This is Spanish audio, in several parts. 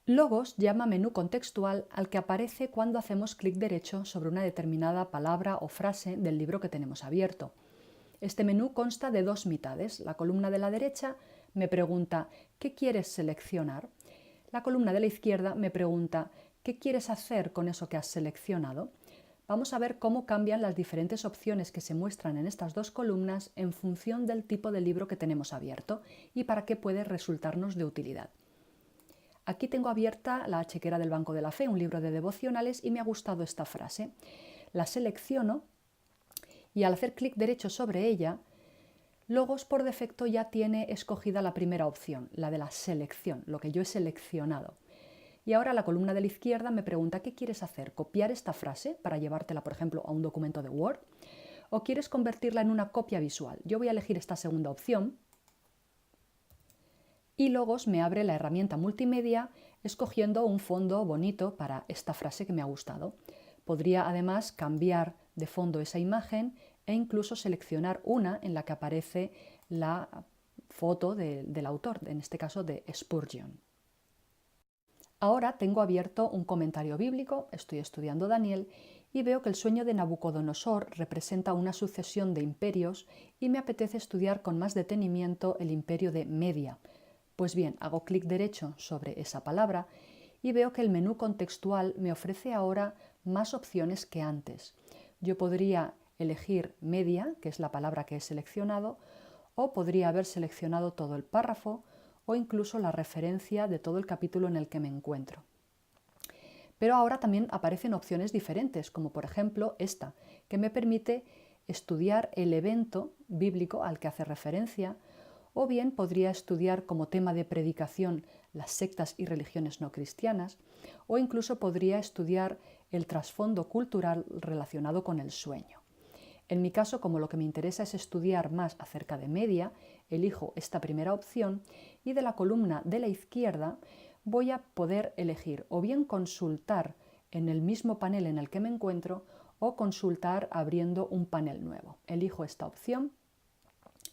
Logos llama menú contextual al que aparece cuando hacemos clic derecho sobre una determinada palabra o frase del libro que tenemos abierto. Este menú consta de dos mitades. La columna de la derecha me pregunta ¿qué quieres seleccionar? La columna de la izquierda me pregunta ¿qué quieres hacer con eso que has seleccionado? Vamos a ver cómo cambian las diferentes opciones que se muestran en estas dos columnas en función del tipo de libro que tenemos abierto y para qué puede resultarnos de utilidad. Aquí tengo abierta la chequera del Banco de la Fe, un libro de devocionales, y me ha gustado esta frase. La selecciono y al hacer clic derecho sobre ella, Logos por defecto ya tiene escogida la primera opción, la de la selección, lo que yo he seleccionado. Y ahora la columna de la izquierda me pregunta ¿qué quieres hacer? ¿Copiar esta frase para llevártela, por ejemplo, a un documento de Word? ¿O quieres convertirla en una copia visual? Yo voy a elegir esta segunda opción y Logos me abre la herramienta multimedia escogiendo un fondo bonito para esta frase que me ha gustado. Podría además cambiar de fondo esa imagen e incluso seleccionar una en la que aparece la foto del autor, en este caso de Spurgeon. Ahora tengo abierto un comentario bíblico, estoy estudiando Daniel, y veo que el sueño de Nabucodonosor representa una sucesión de imperios y me apetece estudiar con más detenimiento el imperio de Media. Pues bien, hago clic derecho sobre esa palabra y veo que el menú contextual me ofrece ahora más opciones que antes. Yo podría elegir Media, que es la palabra que he seleccionado, o podría haber seleccionado todo el párrafo o incluso la referencia de todo el capítulo en el que me encuentro. Pero ahora también aparecen opciones diferentes, como por ejemplo esta, que me permite estudiar el evento bíblico al que hace referencia, o bien podría estudiar como tema de predicación las sectas y religiones no cristianas, o incluso podría estudiar el trasfondo cultural relacionado con el sueño. En mi caso, como lo que me interesa es estudiar más acerca de Media, elijo esta primera opción y de la columna de la izquierda voy a poder elegir o bien consultar en el mismo panel en el que me encuentro o consultar abriendo un panel nuevo. Elijo esta opción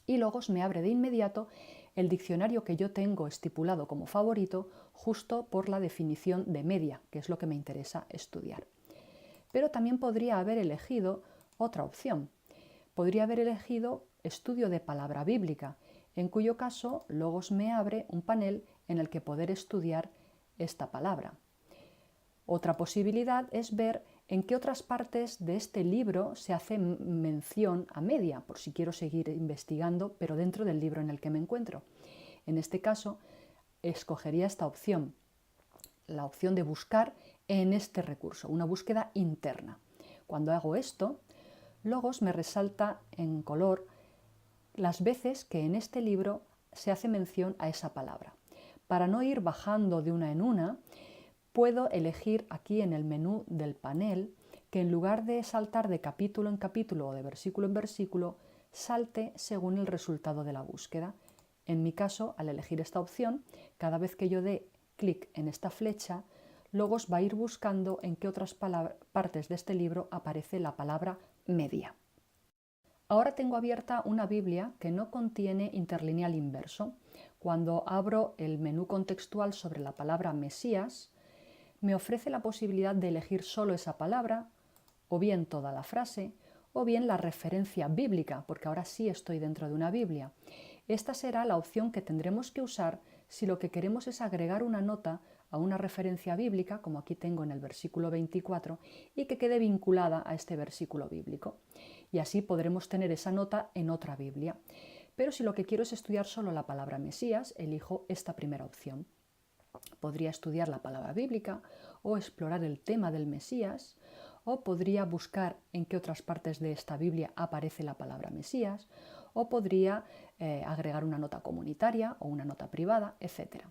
y Logos me abre de inmediato el diccionario que yo tengo estipulado como favorito justo por la definición de media, que es lo que me interesa estudiar. Pero también podría haber elegido otra opción. Podría haber elegido estudio de palabra bíblica, en cuyo caso Logos me abre un panel en el que poder estudiar esta palabra. Otra posibilidad es ver en qué otras partes de este libro se hace mención a Media, por si quiero seguir investigando, pero dentro del libro en el que me encuentro. En este caso, escogería esta opción, la opción de buscar en este recurso, una búsqueda interna. Cuando hago esto, Logos me resalta en color las veces que en este libro se hace mención a esa palabra. Para no ir bajando de una en una, puedo elegir aquí en el menú del panel que en lugar de saltar de capítulo en capítulo o de versículo en versículo, salte según el resultado de la búsqueda. En mi caso, al elegir esta opción, cada vez que yo dé clic en esta flecha, Logos va a ir buscando en qué otras partes de este libro aparece la palabra media. Ahora tengo abierta una Biblia que no contiene interlineal inverso. Cuando abro el menú contextual sobre la palabra Mesías, me ofrece la posibilidad de elegir solo esa palabra, o bien toda la frase, o bien la referencia bíblica, porque ahora sí estoy dentro de una Biblia. Esta será la opción que tendremos que usar si lo que queremos es agregar una nota a una referencia bíblica, como aquí tengo en el versículo 24, y que quede vinculada a este versículo bíblico. Y así podremos tener esa nota en otra Biblia. Pero si lo que quiero es estudiar solo la palabra Mesías, elijo esta primera opción. Podría estudiar la palabra bíblica o explorar el tema del Mesías, o podría buscar en qué otras partes de esta Biblia aparece la palabra Mesías, o podría agregar una nota comunitaria o una nota privada, etc.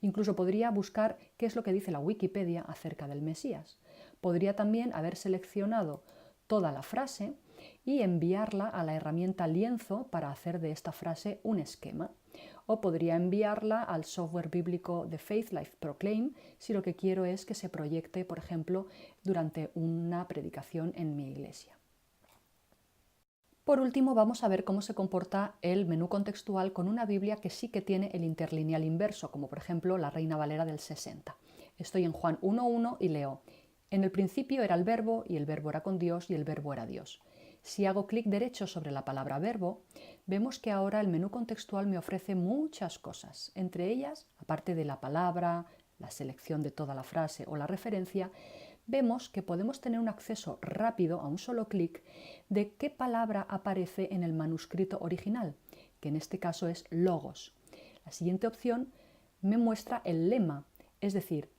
Incluso podría buscar qué es lo que dice la Wikipedia acerca del Mesías. Podría también haber seleccionado toda la frase y enviarla a la herramienta lienzo para hacer de esta frase un esquema. O podría enviarla al software bíblico de Faith Life Proclaim si lo que quiero es que se proyecte, por ejemplo, durante una predicación en mi iglesia. Por último, vamos a ver cómo se comporta el menú contextual con una Biblia que sí que tiene el interlineal inverso, como por ejemplo la Reina Valera del 60. Estoy en Juan 1.1 y leo: en el principio era el verbo, y el verbo era con Dios, y el verbo era Dios. Si hago clic derecho sobre la palabra verbo, vemos que ahora el menú contextual me ofrece muchas cosas. Entre ellas, aparte de la palabra, la selección de toda la frase o la referencia, vemos que podemos tener un acceso rápido a un solo clic de qué palabra aparece en el manuscrito original, que en este caso es logos. La siguiente opción me muestra el lema, es decir,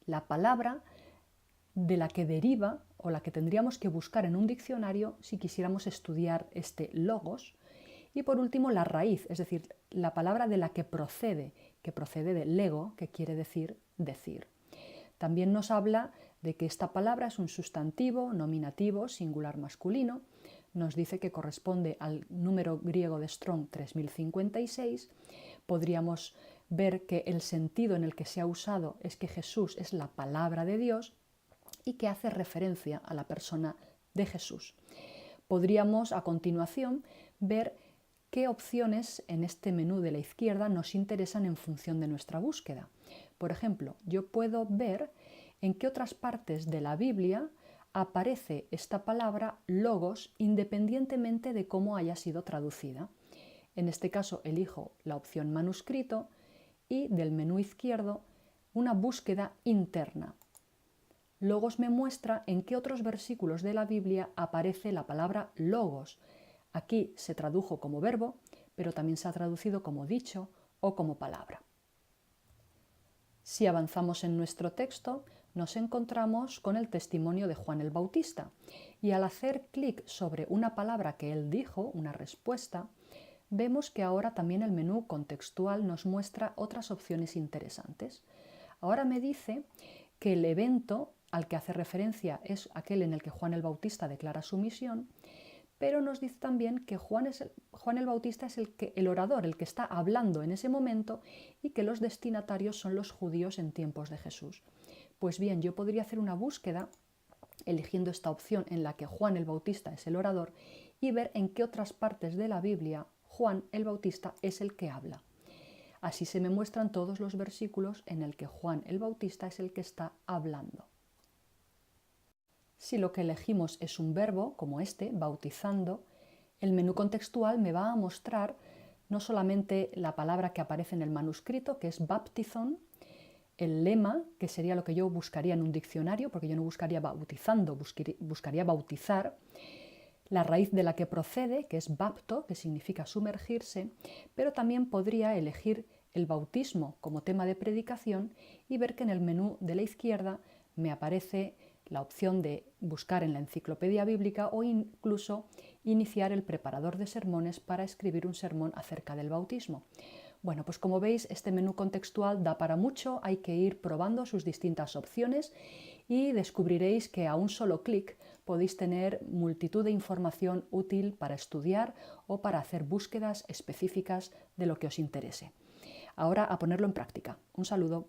la palabra de la que deriva o la que tendríamos que buscar en un diccionario si quisiéramos estudiar este logos. Y por último, la raíz, es decir, la palabra de la que procede de lego, que quiere decir decir. También nos habla de que esta palabra es un sustantivo, nominativo, singular masculino. Nos dice que corresponde al número griego de Strong 3056. Podríamos ver que el sentido en el que se ha usado es que Jesús es la palabra de Dios y que hace referencia a la persona de Jesús. Podríamos a continuación ver qué opciones en este menú de la izquierda nos interesan en función de nuestra búsqueda. Por ejemplo, yo puedo ver en qué otras partes de la Biblia aparece esta palabra logos independientemente de cómo haya sido traducida. En este caso elijo la opción manuscrito y del menú izquierdo una búsqueda interna. Logos me muestra en qué otros versículos de la Biblia aparece la palabra logos. Aquí se tradujo como verbo, pero también se ha traducido como dicho o como palabra. Si avanzamos en nuestro texto, nos encontramos con el testimonio de Juan el Bautista y al hacer clic sobre una palabra que él dijo, una respuesta, vemos que ahora también el menú contextual nos muestra otras opciones interesantes. Ahora me dice que el evento al que hace referencia es aquel en el que Juan el Bautista declara su misión, pero nos dice también que Juan el Bautista es el orador, el que está hablando en ese momento y que los destinatarios son los judíos en tiempos de Jesús. Pues bien, yo podría hacer una búsqueda eligiendo esta opción en la que Juan el Bautista es el orador y ver en qué otras partes de la Biblia Juan el Bautista es el que habla. Así se me muestran todos los versículos en el que Juan el Bautista es el que está hablando. Si lo que elegimos es un verbo, como este, bautizando, el menú contextual me va a mostrar no solamente la palabra que aparece en el manuscrito, que es baptizón, el lema, que sería lo que yo buscaría en un diccionario, porque yo no buscaría bautizando, buscaría bautizar, la raíz de la que procede, que es bapto, que significa sumergirse, pero también podría elegir el bautismo como tema de predicación y ver que en el menú de la izquierda me aparece la opción de buscar en la enciclopedia bíblica o incluso iniciar el preparador de sermones para escribir un sermón acerca del bautismo. Bueno, pues como veis, este menú contextual da para mucho, hay que ir probando sus distintas opciones y descubriréis que a un solo clic podéis tener multitud de información útil para estudiar o para hacer búsquedas específicas de lo que os interese. Ahora a ponerlo en práctica. Un saludo.